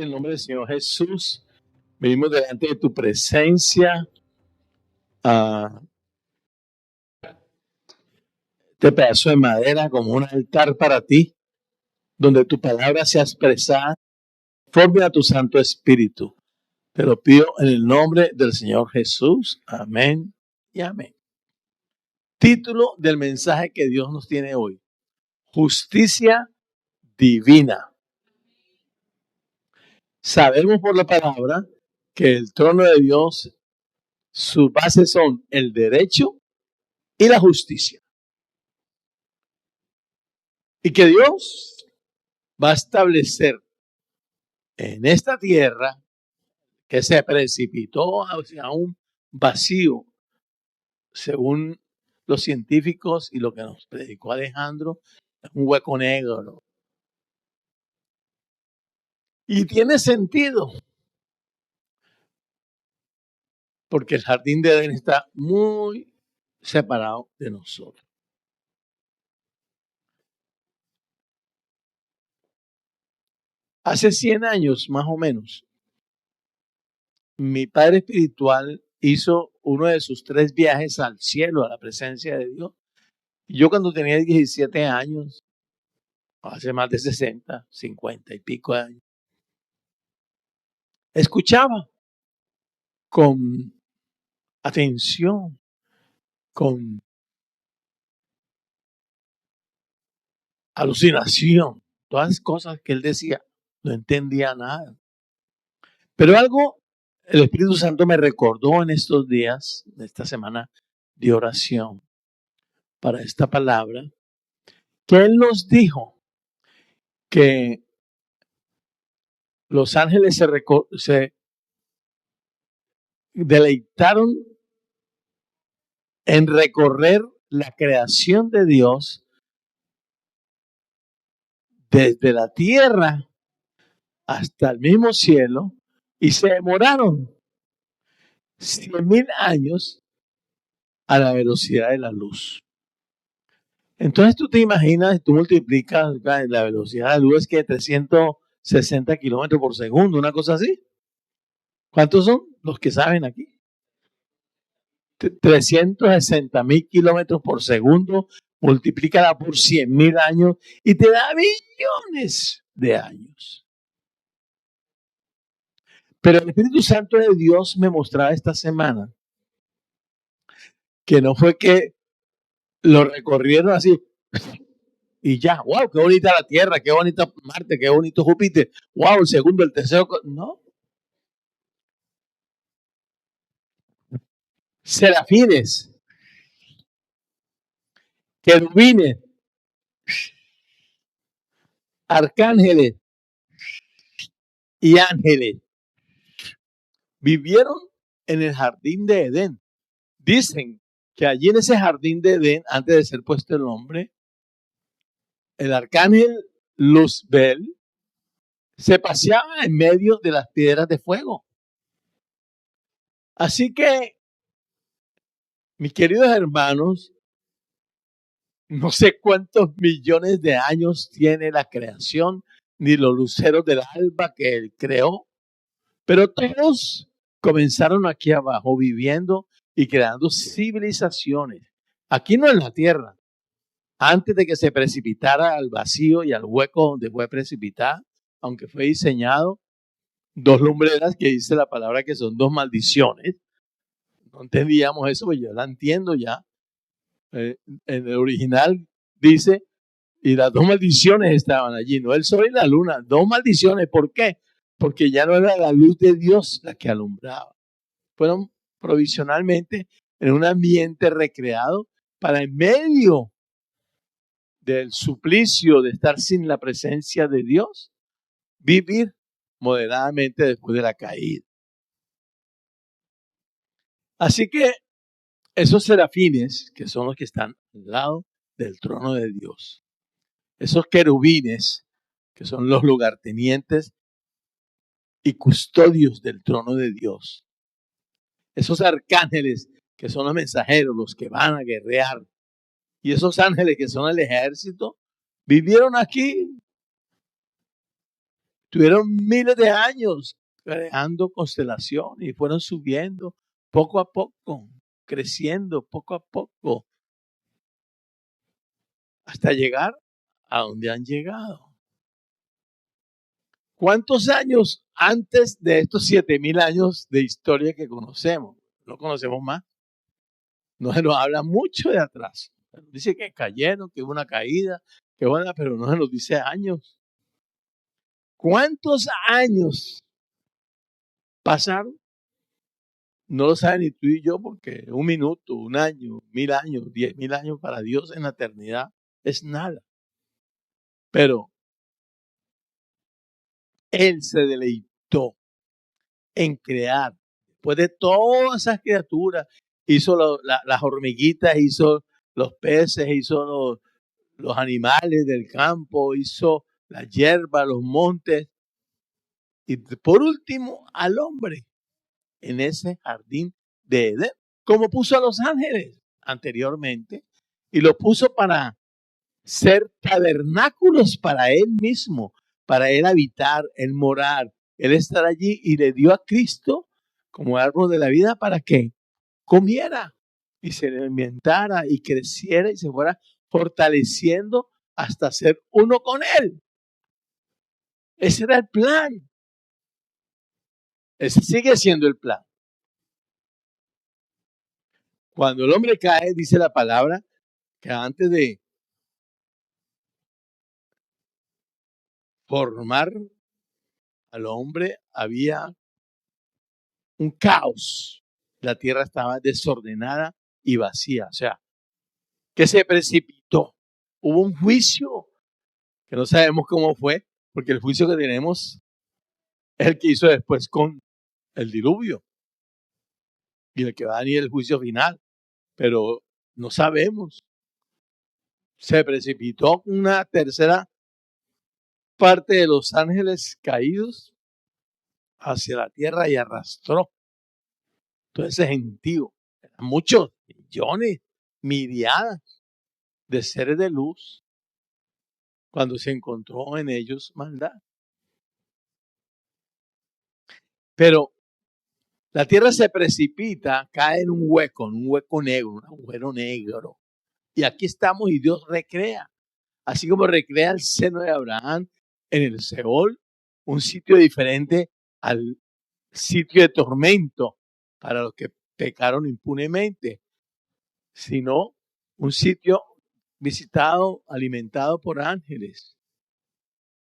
En el nombre del Señor Jesús, venimos delante de tu presencia. Este pedazo de madera como un altar para ti, donde tu palabra sea expresada conforme a tu Santo Espíritu. Te lo pido en el nombre del Señor Jesús. Amén y amén. Título del mensaje que Dios nos tiene hoy: Justicia divina. Sabemos por la palabra que el trono de Dios, sus bases son el derecho y la justicia. Y que Dios va a establecer en esta tierra que se precipitó hacia un vacío, según los científicos y lo que nos predicó Alejandro, un hueco negro. Y tiene sentido, porque el jardín de Edén está muy separado de nosotros. Hace 100 años, más o menos, mi padre espiritual hizo uno de sus 3 viajes al cielo, a la presencia de Dios. Y yo cuando tenía 17 años, hace más de 60, 50 y pico de años, escuchaba con atención, con alucinación, todas las cosas que él decía. No entendía nada. Pero algo el Espíritu Santo me recordó en estos días, de esta semana de oración, para esta palabra, que Él nos dijo que los ángeles se deleitaron en recorrer la creación de Dios desde la tierra hasta el mismo cielo, y se demoraron 100,000 años a la velocidad de la luz. Entonces tú te imaginas, tú multiplicas la velocidad de la luz, que 360 kilómetros por segundo, una cosa así. ¿Cuántos son los que saben aquí? 360,000 kilómetros por segundo, multiplícala por 100,000 años y te da millones de años. Pero el Espíritu Santo de Dios me mostraba esta semana que no fue que lo recorrieron así y ya, wow, qué bonita la Tierra, qué bonita Marte, qué bonito Júpiter, wow, el segundo, el tercero, no. Serafines, querubines, arcángeles y ángeles vivieron en el jardín de Edén. Dicen que allí en ese jardín de Edén, antes de ser puesto el nombre, el arcángel Luzbel se paseaba en medio de las piedras de fuego. Así que, mis queridos hermanos, no sé cuántos millones de años tiene la creación, ni los luceros del alba que él creó, pero todos comenzaron aquí abajo viviendo y creando civilizaciones. Aquí no en la tierra. Antes de que se precipitara al vacío y al hueco donde fue precipitada, aunque fue diseñado, 2 lumbreras que dice la palabra que son 2 maldiciones. No entendíamos eso, pues yo la entiendo ya. En el original dice, y las 2 maldiciones estaban allí, no el sol y la luna, 2 maldiciones. ¿Por qué? Porque ya no era la luz de Dios la que alumbraba. Fueron provisionalmente en un ambiente recreado para en medio del suplicio de estar sin la presencia de Dios, vivir moderadamente después de la caída. Así que esos serafines, que son los que están al lado del trono de Dios, esos querubines, que son los lugartenientes y custodios del trono de Dios, esos arcángeles, que son los mensajeros, los que van a guerrear, y esos ángeles, que son el ejército, vivieron aquí Tuvieron miles de años creando constelaciones y fueron subiendo poco a poco, creciendo poco a poco, hasta llegar a donde han llegado. ¿Cuántos años antes de estos 7,000 años de historia que conocemos? No conocemos más. No se nos habla mucho de atrás. Dice que cayeron, que hubo una caída, que bueno, pero no se nos dice años. ¿Cuántos años pasaron? No lo saben ni tú y yo, porque 1 minuto, 1 año, 1,000 años, 10,000 años para Dios en la eternidad es nada. Pero Él se deleitó en crear. Después de todas esas criaturas, hizo las hormiguitas, hizo los peces, hizo los animales del campo, hizo la hierba, los montes. Y por último, al hombre en ese jardín de Edén, como puso a los ángeles anteriormente, y lo puso para ser tabernáculos para él mismo, para él habitar, él morar, él estar allí, y le dio a Cristo como árbol de la vida para que comiera y se alimentara y creciera y se fuera fortaleciendo hasta ser uno con él. Ese era el plan. Ese sigue siendo el plan. Cuando el hombre cae, dice la palabra, que antes de formar al hombre había un caos. La tierra estaba desordenada y vacía. O sea, que se precipitó. Hubo un juicio que no sabemos cómo fue, porque el juicio que tenemos es el que hizo después con el diluvio y el que va a venir el juicio final. Pero no sabemos. Se precipitó una tercera parte de los ángeles caídos hacia la tierra y arrastró todo ese gentío. Eran muchos, millones, miriadas de seres de luz cuando se encontró en ellos maldad. Pero la tierra se precipita, cae en un hueco negro, un agujero negro. Y aquí estamos y Dios recrea. Así como recrea el seno de Abraham en el Seol, un sitio diferente al sitio de tormento para los que pecaron impunemente, sino un sitio visitado, alimentado por ángeles,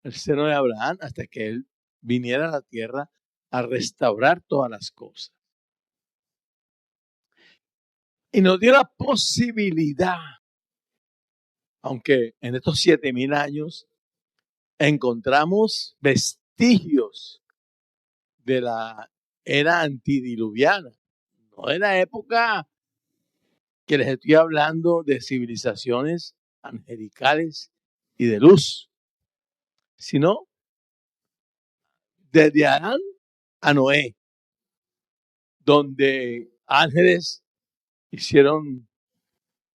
el seno de Abraham, hasta que él viniera a la tierra a restaurar todas las cosas. Y nos dio la posibilidad, aunque en estos 7,000 años encontramos vestigios de la era antidiluviana, no de la época que les estoy hablando de civilizaciones angelicales y de luz, sino desde Adán a Noé, donde ángeles hicieron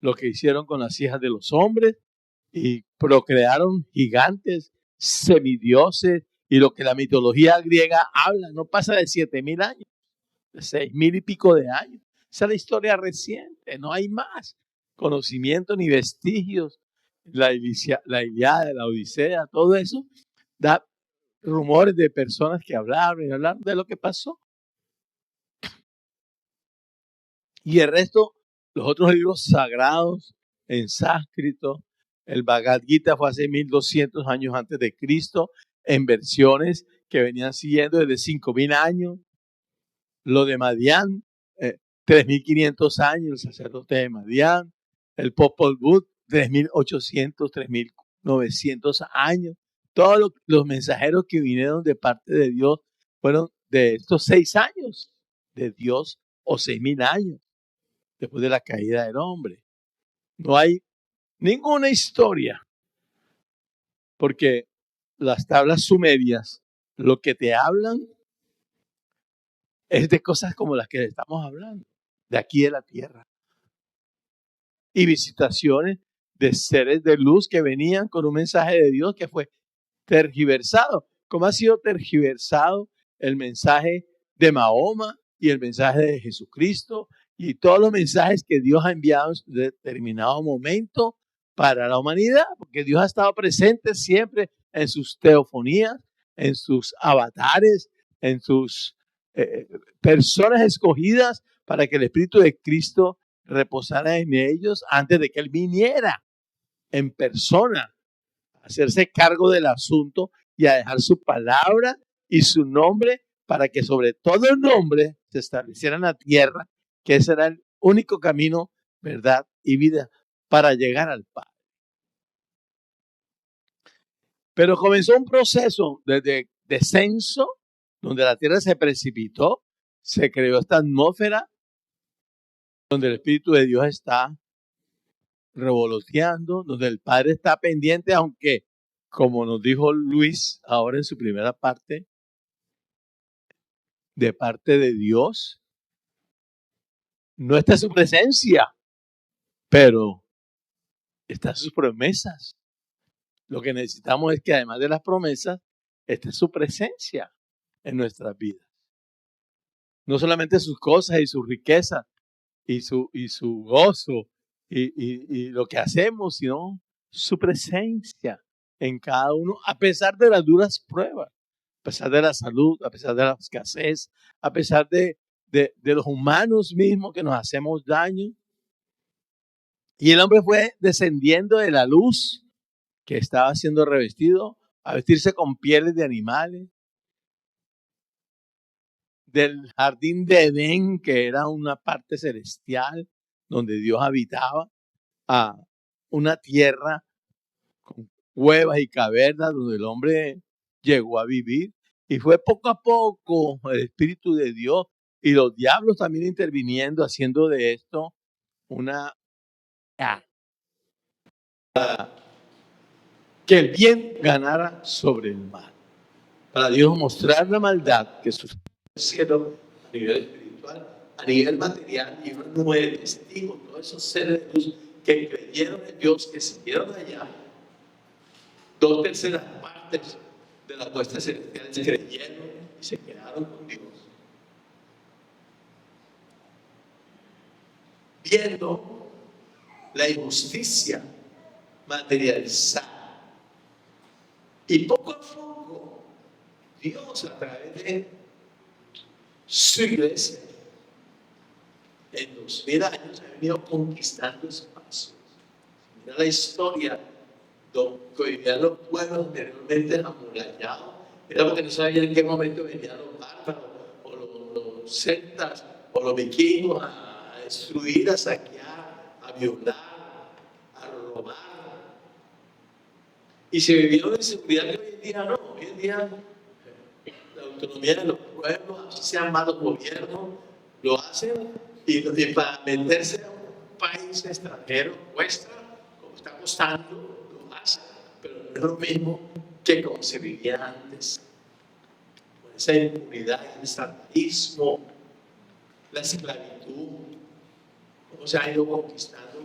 lo que hicieron con las hijas de los hombres y procrearon gigantes, semidioses, y lo que la mitología griega habla no pasa de 7,000 años, de 6,000 y pico de años. Esa es la historia reciente, no hay más conocimiento ni vestigios. La Ilíada, la Odisea, todo eso da rumores de personas que hablaron y hablaron de lo que pasó. Y el resto, los otros libros sagrados en sánscrito, el Bhagavad Gita fue hace 1,200 años antes de Cristo, en versiones que venían siguiendo desde 5,000 años. Lo de Madián, 3,500 años, el sacerdote de Madián. El Popol Vuh, 3,800, 3,900 años. Todos los mensajeros que vinieron de parte de Dios fueron de estos 6 años de Dios, o 6,000 años después de la caída del hombre. No hay ninguna historia, porque las tablas sumerias lo que te hablan es de cosas como las que estamos hablando, de aquí de la tierra. Y visitaciones de seres de luz que venían con un mensaje de Dios que fue tergiversado, cómo ha sido tergiversado el mensaje de Mahoma y el mensaje de Jesucristo y todos los mensajes que Dios ha enviado en determinado momento para la humanidad, porque Dios ha estado presente siempre en sus teofonías, en sus avatares, en sus personas escogidas para que el Espíritu de Cristo reposara en ellos antes de que Él viniera en persona a hacerse cargo del asunto y a dejar su palabra y su nombre para que sobre todo nombre se estableciera en la tierra, que ese era el único camino, verdad y vida para llegar al Padre. Pero comenzó un proceso de descenso donde la tierra se precipitó, se creó esta atmósfera donde el Espíritu de Dios está revoloteando, donde el Padre está pendiente, aunque, como nos dijo Luis ahora en su primera parte, de parte de Dios, no está su presencia, pero están sus promesas. Lo que necesitamos es que además de las promesas, esté su presencia en nuestras vidas. No solamente sus cosas y sus riquezas y su gozo y lo que hacemos, sino su presencia en cada uno, a pesar de las duras pruebas, a pesar de la salud, a pesar de la escasez, a pesar de los humanos mismos que nos hacemos daño. Y el hombre fue descendiendo de la luz que estaba siendo revestido a vestirse con pieles de animales, del jardín de Edén, que era una parte celestial donde Dios habitaba, a una tierra con cuevas y cavernas donde el hombre llegó a vivir. Y fue poco a poco el Espíritu de Dios y los diablos también interviniendo, haciendo de esto una... que el bien ganara sobre el mal. Para Dios mostrar la maldad que sucede en el cielo a nivel espiritual, a nivel material, y uno no es testigo, todos esos seres de luz que creyeron en Dios, que siguieron allá, 2/3 partes de las huestes celestiales creyeron y se quedaron con Dios. Viendo la injusticia materializada. Y poco a poco, Dios a través de su iglesia, en 2000 años, ha venido conquistando espacios. Mira la historia donde vivían los pueblos anteriormente amurallados. Era porque no sabían en qué momento venían los bárbaros, o los celtas, o los vikingos a destruir, a saquear, a violar, a robar. Y se vivió una inseguridad que hoy en día no. Hoy en día la autonomía de los pueblos, así sean malos gobiernos, lo hacen y para meterse a un país extranjero cuesta, como está costando, lo hacen, pero no es lo mismo que como se vivía antes. Con esa impunidad, el satanismo, la esclavitud, cómo se ha ido conquistando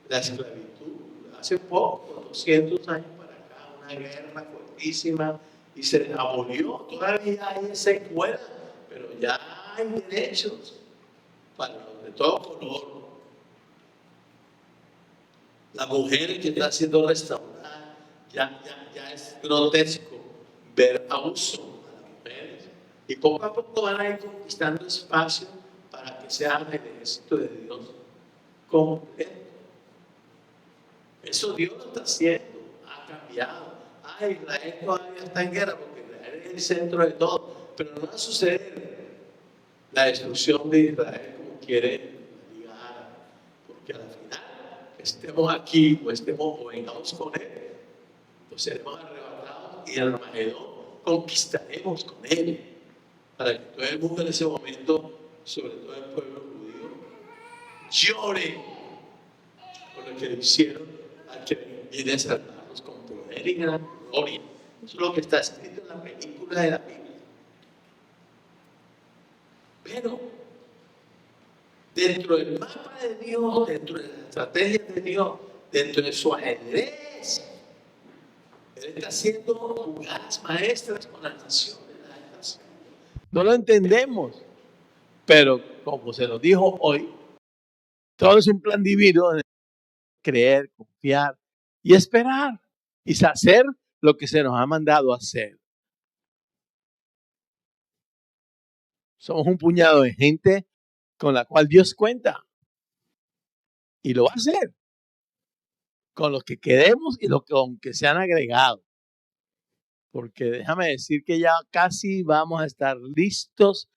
la esclavitud. Hace poco, 200 años para acá, una guerra fuertísima y se abolió. Todavía hay secuelas, pero ya hay derechos para los de todo color. La mujer que está siendo restaurada, ya es grotesco ver abuso a las mujeres. Y poco a poco van a ir conquistando espacio para que se arme el ejército de Dios completo. Eso Dios lo está haciendo, ha cambiado. Israel todavía está en guerra porque Israel es el centro de todo, pero no va a suceder la destrucción de Israel como quiere la Liga Árabe, porque al final, estemos aquí o vengamos con él, pues seremos arrebatados y al Armagedón conquistaremos con él, para que todo el mundo en ese momento, sobre todo el pueblo judío, llore por lo que le hicieron al que viene a salvarnos con poder y gran gloria. Eso es lo que está escrito en la película de la Biblia. Pero dentro del mapa de Dios, dentro de la estrategia de Dios, dentro de su ajedrez, Él está haciendo jugadas maestras con las naciones. No lo entendemos, pero como se nos dijo hoy, todo es un plan divino de creer, confiar y esperar y hacer lo que se nos ha mandado a hacer. Somos un puñado de gente con la cual Dios cuenta y lo va a hacer con los que queremos y los que se han agregado. Porque déjame decir que ya casi vamos a estar listos.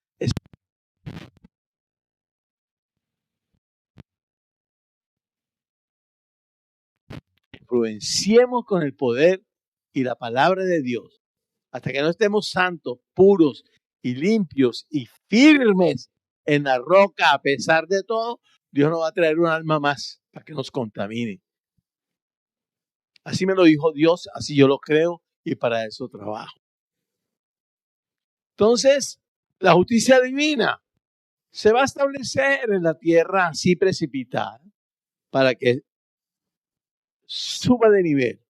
Influenciemos con el poder y la palabra de Dios. Hasta que no estemos santos, puros y limpios y firmes en la roca, a pesar de todo, Dios nos va a traer un alma más para que nos contamine. Así me lo dijo Dios, así yo lo creo y para eso trabajo. Entonces, la justicia divina se va a establecer en la tierra así precipitada para que suba de nivel.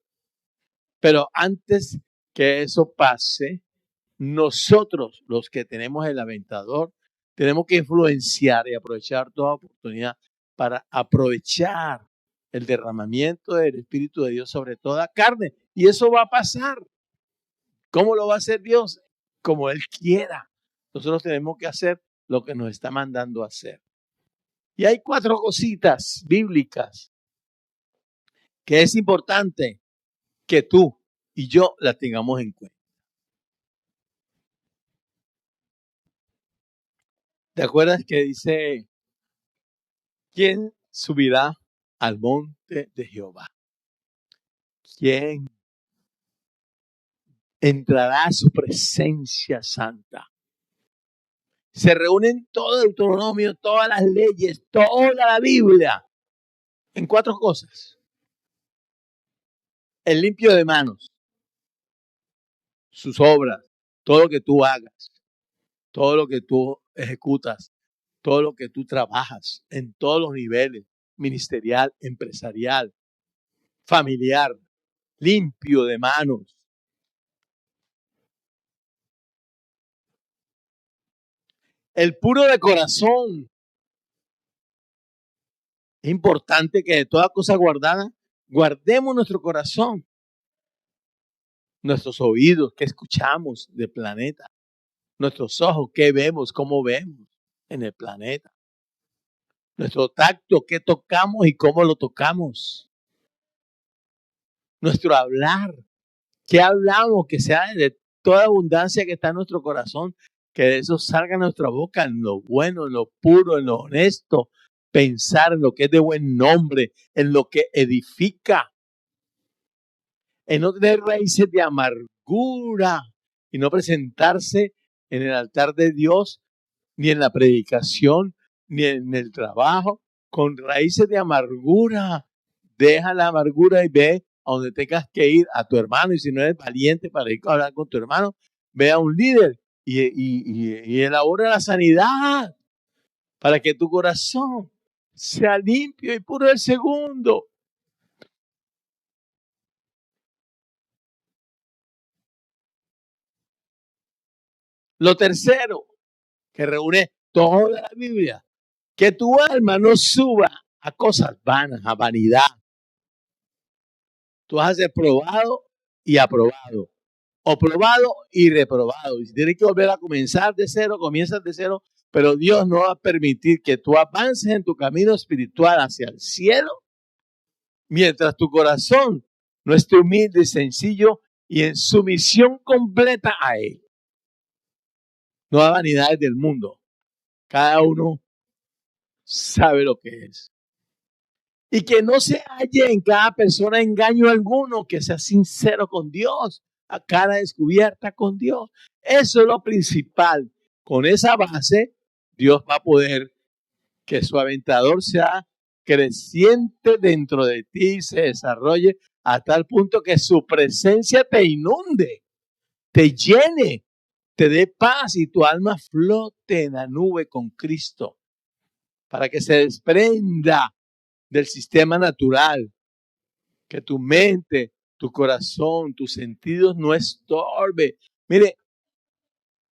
Pero antes que eso pase, nosotros, los que tenemos el aventador, tenemos que influenciar y aprovechar toda oportunidad para aprovechar el derramamiento del Espíritu de Dios sobre toda carne. Y eso va a pasar. ¿Cómo lo va a hacer Dios? Como Él quiera. Nosotros tenemos que hacer lo que nos está mandando a hacer. Y hay 4 cositas bíblicas que es importante que tú y yo las tengamos en cuenta. ¿Te acuerdas que dice, quién subirá al monte de Jehová? ¿Quién entrará a su presencia santa? Se reúnen todo Deuteronomio, todas las leyes, toda la Biblia en 4 cosas. El limpio de manos, sus obras, todo lo que tú hagas, todo lo que tú ejecutas, todo lo que tú trabajas en todos los niveles, ministerial, empresarial, familiar, limpio de manos. El puro de corazón. Es importante que de toda cosa guardada, guardemos nuestro corazón, nuestros oídos, qué escuchamos del planeta, nuestros ojos, qué vemos, cómo vemos en el planeta, nuestro tacto, qué tocamos y cómo lo tocamos, nuestro hablar, qué hablamos, que sea de toda abundancia que está en nuestro corazón, que de eso salga nuestra boca en lo bueno, en lo puro, en lo honesto, pensar en lo que es de buen nombre, en lo que edifica, en no tener raíces de amargura y no presentarse en el altar de Dios, ni en la predicación, ni en el trabajo, con raíces de amargura. Deja la amargura y ve a donde tengas que ir, a tu hermano, y si no eres valiente para ir a hablar con tu hermano, ve a un líder y elabora la sanidad para que tu corazón sea limpio y puro el segundo. Lo tercero, que reúne toda la Biblia, que tu alma no suba a cosas vanas, a vanidad. Tú vas a ser probado y aprobado, o probado y reprobado. Y si tienes que volver a comenzar de cero, comienzas de cero, pero Dios no va a permitir que tú avances en tu camino espiritual hacia el cielo mientras tu corazón no esté humilde y sencillo y en sumisión completa a Él. No a vanidades del mundo. Cada uno sabe lo que es. Y que no se halle en cada persona engaño alguno, que sea sincero con Dios, a cara descubierta con Dios. Eso es lo principal. Con esa base, Dios va a poder que su aventador sea creciente dentro de ti, se desarrolle a tal punto que su presencia te inunde, te llene, te dé paz y tu alma flote en la nube con Cristo, para que se desprenda del sistema natural, que tu mente tu corazón, tus sentidos no estorbe. Mire,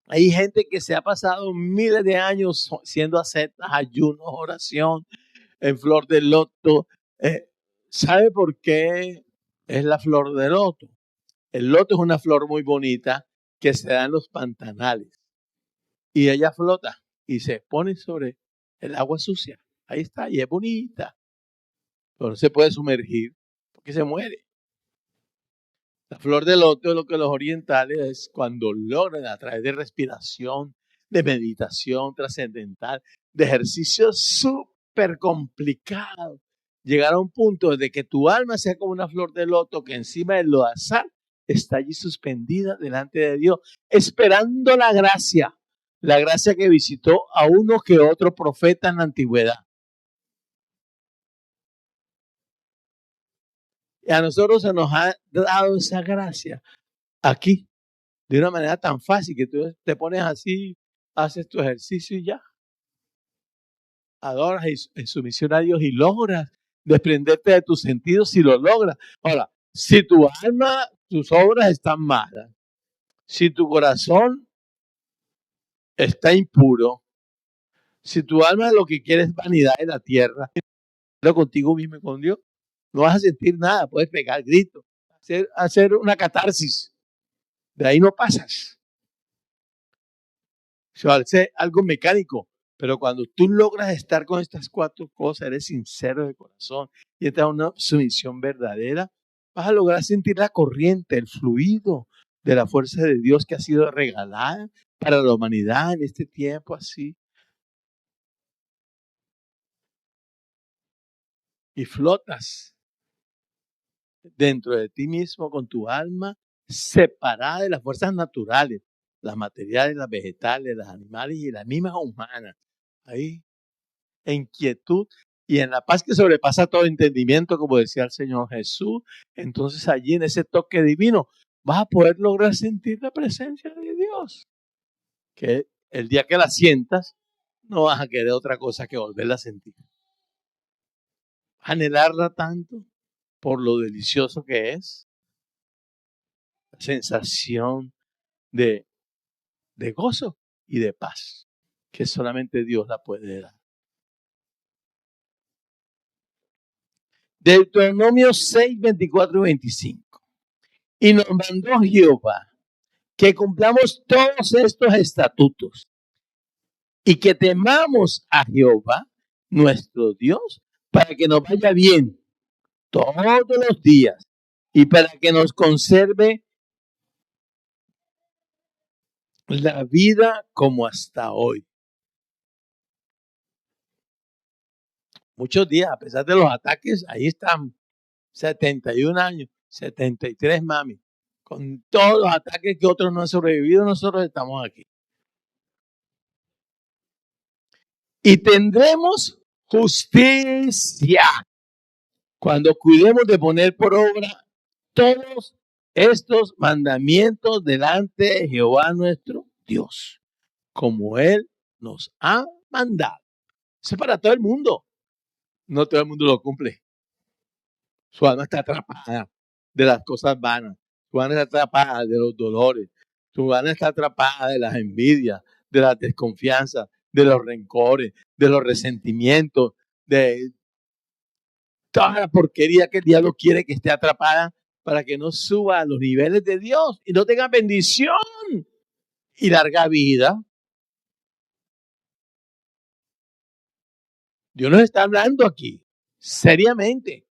hay gente que se ha pasado miles de años siendo ascetas, ayunos, oración, en flor de loto. ¿Sabe por qué es la flor de loto? El loto es una flor muy bonita que se da en los pantanales y ella flota y se pone sobre el agua sucia. Ahí está, y es bonita, pero no se puede sumergir porque se muere. La flor de loto es lo que los orientales es cuando logran a través de respiración, de meditación trascendental, de ejercicios súper complicados, llegar a un punto de que tu alma sea como una flor de loto que encima del lodazal está allí suspendida delante de Dios, esperando la gracia que visitó a uno que otro profeta en la antigüedad. Y a nosotros se nos ha dado esa gracia aquí, de una manera tan fácil que tú te pones así, haces tu ejercicio y ya. Adoras en sumisión a Dios y logras desprenderte de tus sentidos si lo logras. Ahora, si tu alma, tus obras están malas, si tu corazón está impuro, si tu alma lo que quiere es vanidad de la tierra, pero contigo mismo y con Dios, no vas a sentir nada, puedes pegar gritos, hacer una catarsis. De ahí no pasas. Se va a hacer algo mecánico, pero cuando tú logras estar con estas cuatro cosas, eres sincero de corazón y estás en una sumisión verdadera, vas a lograr sentir la corriente, el fluido de la fuerza de Dios que ha sido regalada para la humanidad en este tiempo así. Y flotas dentro de ti mismo con tu alma separada de las fuerzas naturales, las materiales, las vegetales, las animales y las mismas humanas. Ahí, en quietud y en la paz que sobrepasa todo entendimiento, como decía el Señor Jesús. Entonces allí en ese toque divino vas a poder lograr sentir la presencia de Dios. Que el día que la sientas, no vas a querer otra cosa que volverla a sentir. Anhelarla tanto por lo delicioso que es. La sensación de gozo y de paz que solamente Dios la puede dar. Deuteronomio 6, 24 y 25. Y nos mandó Jehová que cumplamos todos estos estatutos y que temamos a Jehová, nuestro Dios, para que nos vaya bien todos los días y para que nos conserve la vida como hasta hoy. Muchos días, a pesar de los ataques, ahí están 71 años, 73 mami. Con todos los ataques que otros no han sobrevivido, nosotros estamos aquí. Y tendremos justicia cuando cuidemos de poner por obra todos estos mandamientos delante de Jehová nuestro Dios, como Él nos ha mandado. Eso es para todo el mundo. No todo el mundo lo cumple. Su alma está atrapada de las cosas vanas. Su alma está atrapada de los dolores. Su alma está atrapada de las envidias, de las desconfianzas, de los rencores, de los resentimientos, de toda la porquería que el diablo quiere que esté atrapada para que no suba a los niveles de Dios y no tenga bendición y larga vida. Dios nos está hablando aquí, seriamente.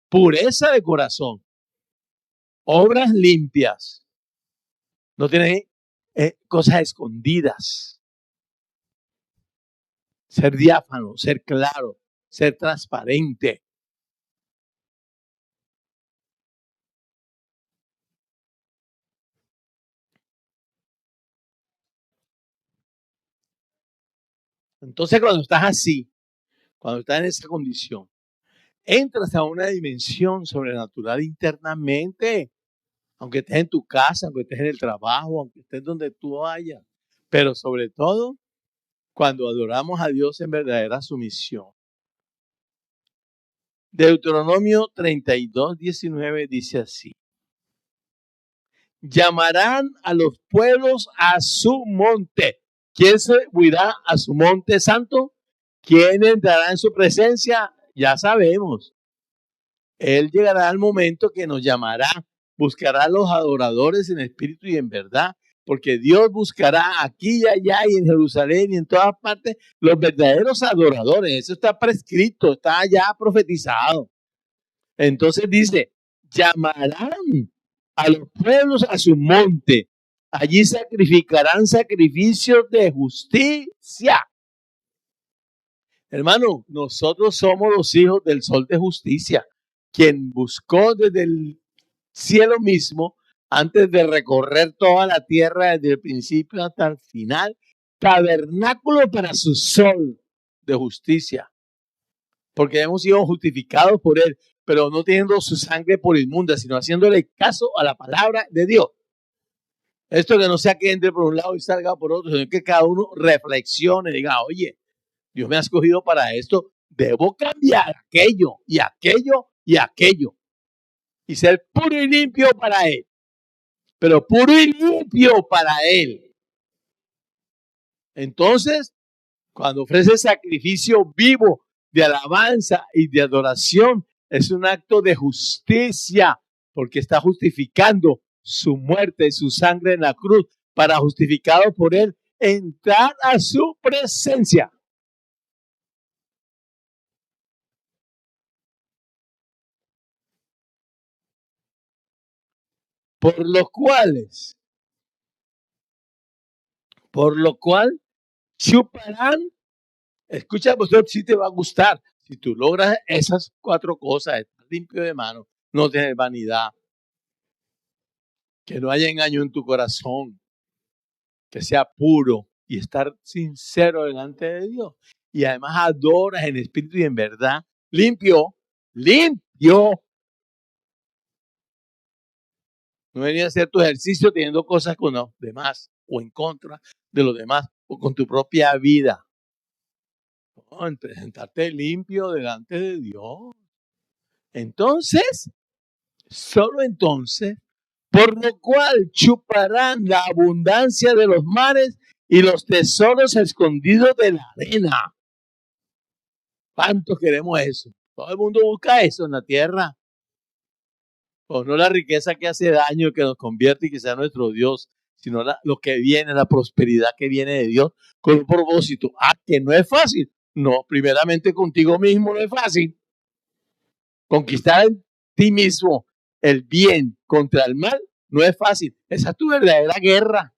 Pureza de corazón, obras limpias, no tiene cosas escondidas. Ser diáfano, ser claro, ser transparente. Entonces cuando estás así, cuando estás en esa condición, entras a una dimensión sobrenatural internamente, aunque estés en tu casa, aunque estés en el trabajo, aunque estés donde tú vayas, pero sobre todo cuando adoramos a Dios en verdadera sumisión. Deuteronomio 32:19 dice así: llamarán a los pueblos a su monte. ¿Quién subirá a su monte santo? ¿Quién entrará en su presencia? Ya sabemos. Él llegará al momento que nos llamará, buscará a los adoradores en espíritu y en verdad, porque Dios buscará aquí y allá y en Jerusalén y en todas partes los verdaderos adoradores. Eso está prescrito, está ya profetizado. Entonces dice, llamarán a los pueblos a su monte. Allí sacrificarán sacrificios de justicia. Hermano, nosotros somos los hijos del sol de justicia, quien buscó desde el cielo mismo, antes de recorrer toda la tierra desde el principio hasta el final, tabernáculo para su sol de justicia. Porque hemos sido justificados por él, pero no teniendo su sangre por inmunda, sino haciéndole caso a la palabra de Dios. Esto que no sea que entre por un lado y salga por otro, sino que cada uno reflexione y diga, oye, Dios me ha escogido para esto, debo cambiar aquello y aquello y aquello. Y ser puro y limpio para Él. Pero puro y limpio para Él. Entonces, cuando ofrece sacrificio vivo de alabanza y de adoración, es un acto de justicia, porque está justificando su muerte y su sangre en la cruz para, justificado por Él, entrar a su presencia. Por lo cual chuparán. Escucha, pues si te va a gustar. Si tú logras esas 4 cosas, estar limpio de mano, no tener vanidad, que no haya engaño en tu corazón, que sea puro y estar sincero delante de Dios. Y además adoras en espíritu y en verdad, limpio. No venía a hacer tu ejercicio teniendo cosas con los demás o en contra de los demás o con tu propia vida. No, en presentarte limpio delante de Dios. Entonces, solo entonces, por lo cual chuparán la abundancia de los mares y los tesoros escondidos de la arena. ¿Cuántos queremos eso? Todo el mundo busca eso en la tierra. O no la riqueza que hace daño, que nos convierte y que sea nuestro Dios, sino lo que viene, la prosperidad que viene de Dios con un propósito. Que no es fácil. No, primeramente contigo mismo no es fácil. Conquistar en ti mismo el bien contra el mal no es fácil. Esa es tu verdadera guerra.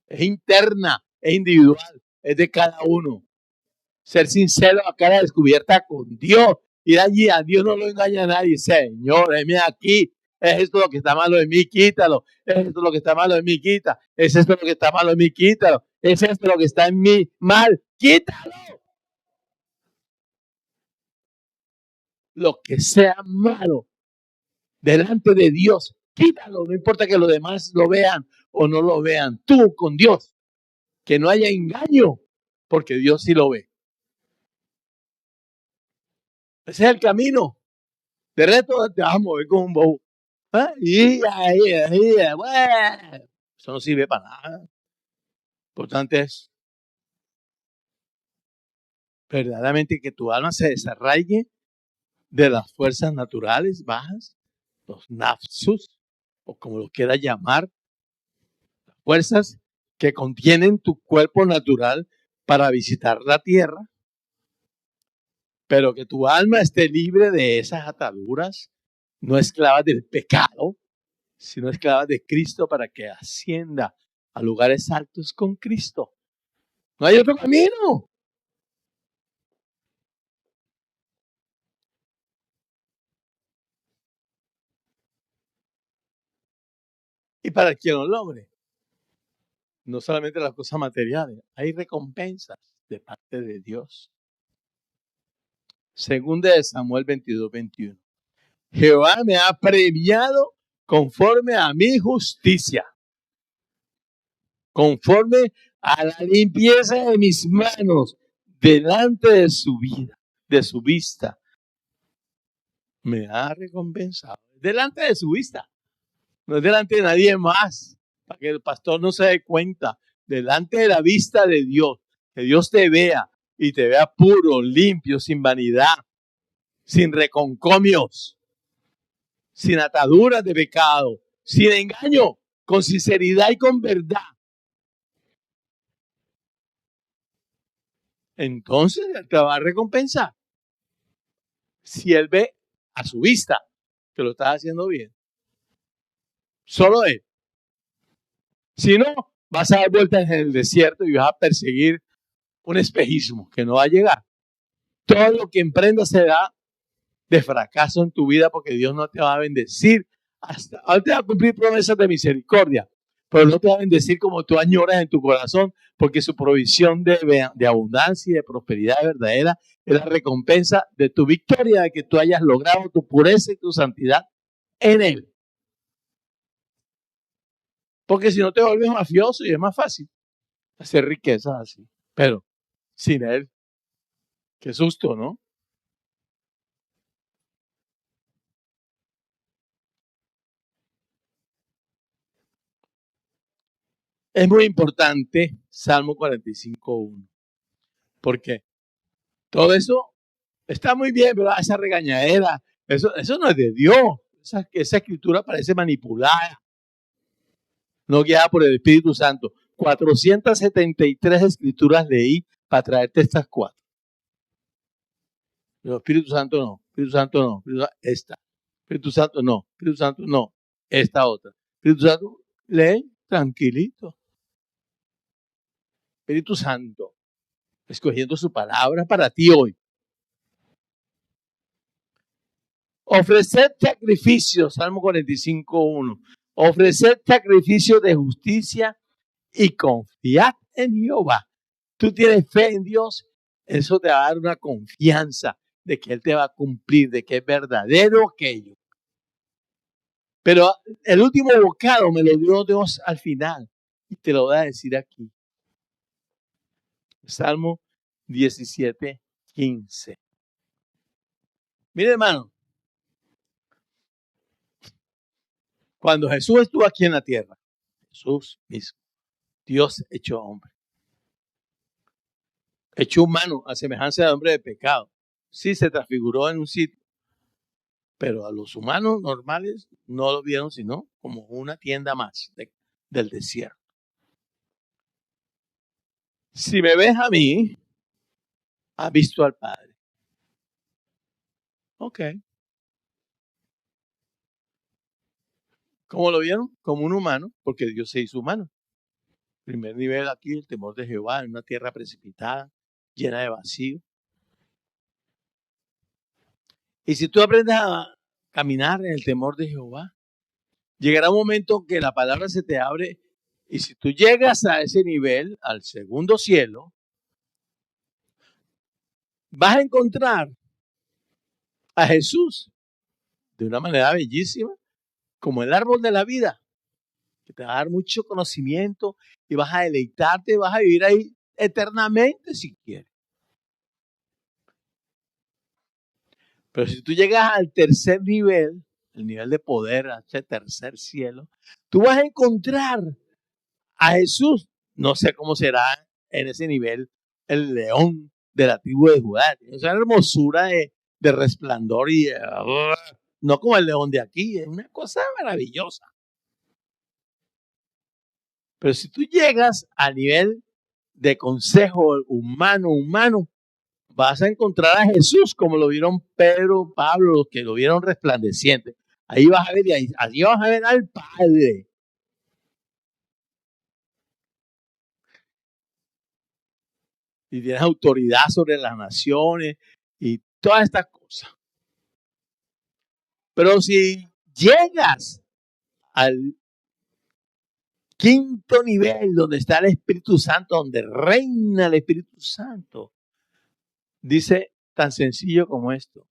Es interna, es individual, es de cada uno. Ser sincero a cara descubierta con Dios. Ir allí, a Dios no lo engaña a nadie. Señor, heme aquí. Es esto lo que está malo en mí, quítalo. Es esto lo que está malo en mí, quita. Es esto lo que está malo en mí, quítalo. Es esto lo que está en mí, mal, quítalo. Lo que sea malo delante de Dios, quítalo. No importa que los demás lo vean o no lo vean. Tú con Dios. Que no haya engaño, porque Dios sí lo ve. Ese es el camino. De resto te vas a mover con un bobo. Eso no sirve para nada. Lo importante es verdaderamente que tu alma se desarraigue de las fuerzas naturales bajas, los nafsus, o como lo quieras llamar, las fuerzas que contienen tu cuerpo natural para visitar la tierra, pero que tu alma esté libre de esas ataduras, no esclava del pecado, sino esclava de Cristo para que ascienda a lugares altos con Cristo. No hay otro camino. Y para quien lo logre, no solamente las cosas materiales, hay recompensas de parte de Dios. Segunda de Samuel 22:21. Jehová me ha premiado conforme a mi justicia, conforme a la limpieza de mis manos, delante de su vida, de su vista. me ha recompensado. Delante de su vista, no es delante de nadie más, para que el pastor no se dé cuenta, delante de la vista de Dios, que Dios te vea y te vea puro, limpio, sin vanidad, sin reconcomios, sin ataduras de pecado, sin engaño, con sinceridad y con verdad. Entonces Él te va a recompensar. Si Él ve a su vista que lo estás haciendo bien. Solo Él. Si no, vas a dar vueltas en el desierto y vas a perseguir un espejismo que no va a llegar. Todo lo que emprendas será de fracaso en tu vida porque Dios no te va a bendecir. Ahora te va a cumplir promesas de misericordia, pero no te va a bendecir como tú añoras en tu corazón, porque su provisión de abundancia y de prosperidad verdadera es la recompensa de tu victoria, de que tú hayas logrado tu pureza y tu santidad en Él. Porque si no te vuelves mafioso y es más fácil hacer riquezas así. Pero sin Él, qué susto, ¿no? Es muy importante Salmo 45:1, porque todo eso está muy bien, pero esa regañadera, eso no es de Dios. Esa escritura parece manipulada, no guiada por el Espíritu Santo. 473 escrituras leí para traerte estas 4. Pero Espíritu Santo no, Espíritu Santo no, esta. Espíritu Santo no, Espíritu Santo no, esta otra. Espíritu Santo, lee tranquilito. Espíritu Santo, escogiendo su palabra para ti hoy. Ofrecer sacrificios, Salmo 45:1. Ofrecer sacrificios de justicia y confiar en Jehová. Tú tienes fe en Dios, eso te va a dar una confianza de que Él te va a cumplir, de que es verdadero aquello. Pero el último bocado me lo dio Dios al final y te lo voy a decir aquí. Salmo 17:15. Mire, hermano, cuando Jesús estuvo aquí en la tierra, Jesús mismo, Dios hecho hombre, hecho humano a semejanza de hombre de pecado. Sí se transfiguró en un sitio, pero a los humanos normales no lo vieron sino como una tienda más del desierto. Si me ves a mí, has visto al Padre. Ok. ¿Cómo lo vieron? Como un humano, porque Dios se hizo humano. Primer nivel aquí, el temor de Jehová, en una tierra precipitada, llena de vacío. Y si tú aprendes a caminar en el temor de Jehová, llegará un momento que la palabra se te abre y si tú llegas a ese nivel, al segundo cielo, vas a encontrar a Jesús de una manera bellísima, como el árbol de la vida, que te va a dar mucho conocimiento y vas a deleitarte, vas a vivir ahí eternamente si quieres. Pero si tú llegas al tercer nivel, el nivel de poder, a ese tercer cielo, tú vas a encontrar a Jesús. No sé cómo será en ese nivel el león de la tribu de Judá. Esa hermosura de resplandor y no como el león de aquí, es una cosa maravillosa. Pero si tú llegas a nivel de consejo humano, vas a encontrar a Jesús como lo vieron Pedro, Pablo, los que lo vieron resplandeciente. Ahí vas a ver, allí vas a ver al Padre. Y tienes autoridad sobre las naciones y todas estas cosas. Pero si llegas al quinto nivel donde está el Espíritu Santo, donde reina el Espíritu Santo, dice tan sencillo como esto: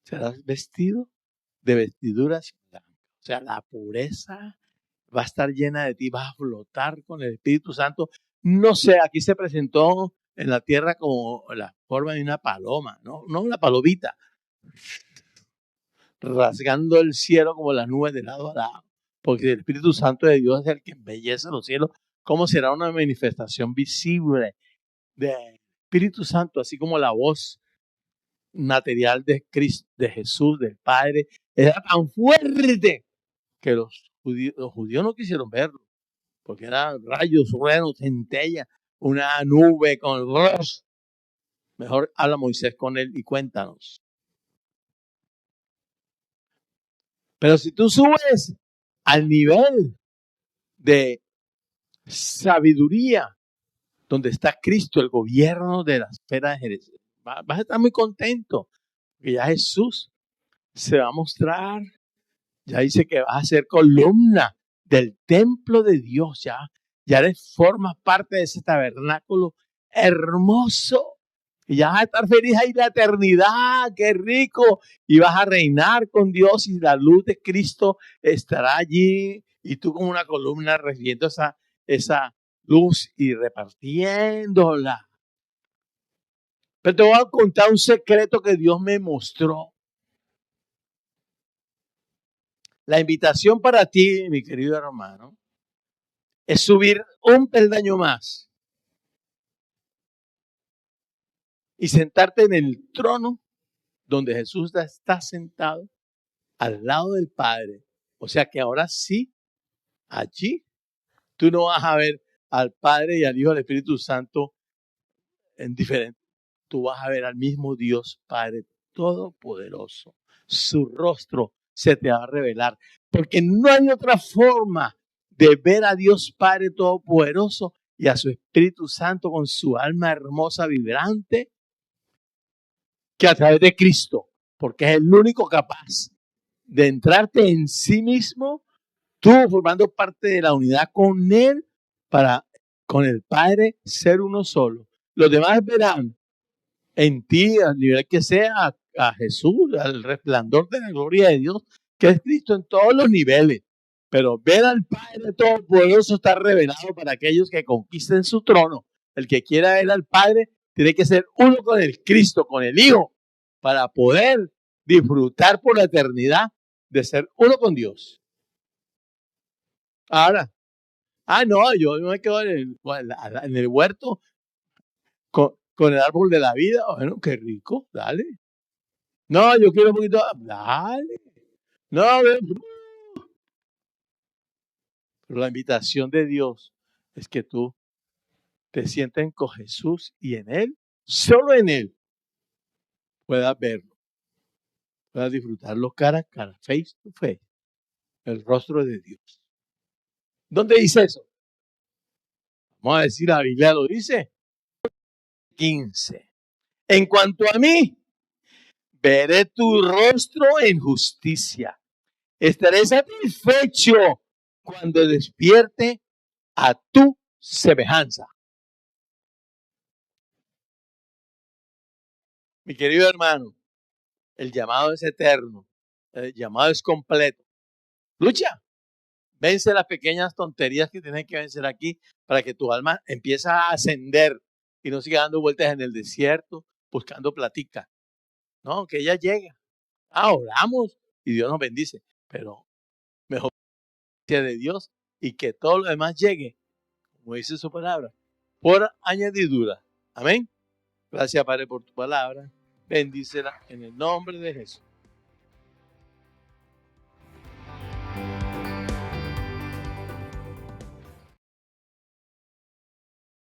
serás vestido de vestiduras blancas. O sea, la pureza va a estar llena de ti, vas a flotar con el Espíritu Santo. No sé, aquí se presentó en la tierra como la forma de una paloma, no una palomita. rasgando el cielo como las nubes de lado a lado. Porque el Espíritu Santo de Dios es el que embellece los cielos. ¿Cómo será una manifestación visible del Espíritu Santo, así como la voz material de Cristo, de Jesús, del Padre, era tan fuerte que los judíos no quisieron verlo, porque eran rayos, truenos, centellas, una nube con voz. Mejor habla Moisés con él y cuéntanos. Pero si tú subes al nivel de sabiduría, donde está Cristo, el gobierno de la esfera de Jerez, vas a estar muy contento, porque ya Jesús se va a mostrar. Ya dice que vas a ser columna del templo de Dios. Ya eres, formas parte de ese tabernáculo hermoso. Y ya vas a estar feliz ahí la eternidad. ¡Qué rico! Y vas a reinar con Dios y la luz de Cristo estará allí. Y tú como una columna recibiendo esa luz y repartiéndola. Pero te voy a contar un secreto que Dios me mostró. La invitación para ti, mi querido hermano, es subir un peldaño más y sentarte en el trono donde Jesús está sentado al lado del Padre. O sea que ahora sí, allí tú no vas a ver al Padre y al Hijo y al Espíritu Santo en diferente. Tú vas a ver al mismo Dios Padre Todopoderoso. Su rostro se te va a revelar, porque no hay otra forma de ver a Dios Padre Todopoderoso y a su Espíritu Santo con su alma hermosa, vibrante, que a través de Cristo, porque es el único capaz de entrarte en sí mismo, tú formando parte de la unidad con Él, para con el Padre ser uno solo. Los demás verán en ti, al nivel que sea, a Jesús, al resplandor de la gloria de Dios, que es Cristo en todos los niveles. Pero ver al Padre Todopoderoso está revelado para aquellos que conquisten su trono. El que quiera ver al Padre tiene que ser uno con el Cristo, con el Hijo, para poder disfrutar por la eternidad de ser uno con Dios. Ahora, no, yo me quedo en el huerto con el árbol de la vida. Bueno, qué rico, dale. No, yo quiero un poquito. Dale. No, pero la invitación de Dios es que tú te sientes con Jesús y en Él, solo en Él, puedas verlo, puedas disfrutarlo cara a cara, face to face, el rostro de Dios. ¿Dónde dice eso? Vamos a decir, la Biblia lo dice. 15. En cuanto a mí, veré tu rostro en justicia. Estaré satisfecho cuando despierte a tu semejanza. Mi querido hermano, el llamado es eterno, el llamado es completo. Lucha, vence las pequeñas tonterías que tienes que vencer aquí para que tu alma empiece a ascender y no siga dando vueltas en el desierto buscando platica. No, que ella llegue. Oramos y Dios nos bendice, pero mejor sea de Dios y que todo lo demás llegue, como dice su palabra, por añadidura. Amén. Gracias, Padre, por tu palabra. Bendícela en el nombre de Jesús.